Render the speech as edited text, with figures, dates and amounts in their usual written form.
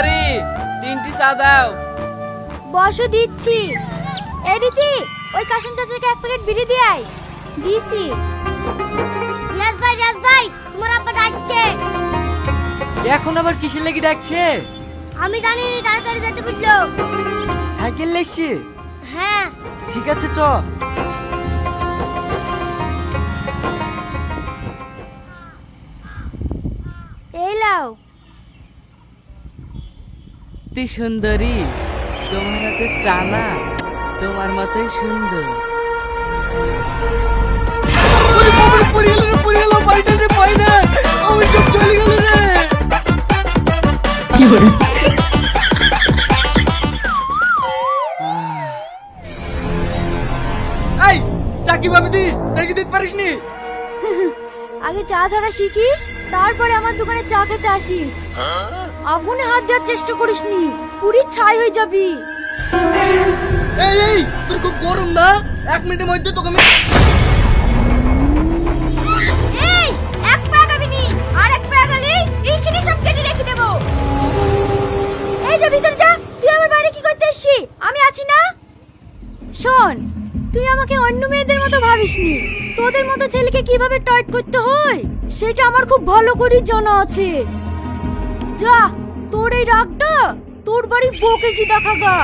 সুন্দরী, 3টি চা দাও। বসো দিচ্ছি। এই দিদি, ওই কাশিম চাচাকে 1 প্যাকেট বিড়ি দিয়ে আয়। দিছি। রিয়াজ ভাই, তোমার আব্বা ডাকছে। এখন আবার কিসের লেগে ডাকছে? আমি জানি না, তাড়াতাড়ি যেতে বুঝলো। সাইকেল লেগছে? হ্যাঁ। ঠিক আছে চ। এই লাও। তুই সুন্দরী, তোমার হাতে চা না তোমার মতোই সুন্দর। এই চা কিভাবে দিস দেখি দিতে পারিস নি? আগে চা ধরা শিখিস, তারপরে আমার দোকানে চা খেতে আসিস। আগুনে হাত দেওয়ার চেষ্টা করিসনি, পুরি ছাই হয়ে যাবি। এই তোর খুব গরম না? 1 মিনিটের মধ্যে তোকে আমি এই, 1 পা গাবিনি, আর 1 পা গেলি এইখানে সব কেটে রেখে দেব। এই যা ভিতর যা, তুই আমার বাইরে কি করতে এসেছিস? আমি আছি না। শোন, তুই আমাকে অন্য মেয়েদের মতো ভাবিসনি। তোদের মতো ছেলেকে কিভাবে টাইট করতে হয় সেটা আমার খুব ভালো করে জানা আছে। যা, তোর এই রাগটা তোর বাড়ির বউকে কি দেখাগা।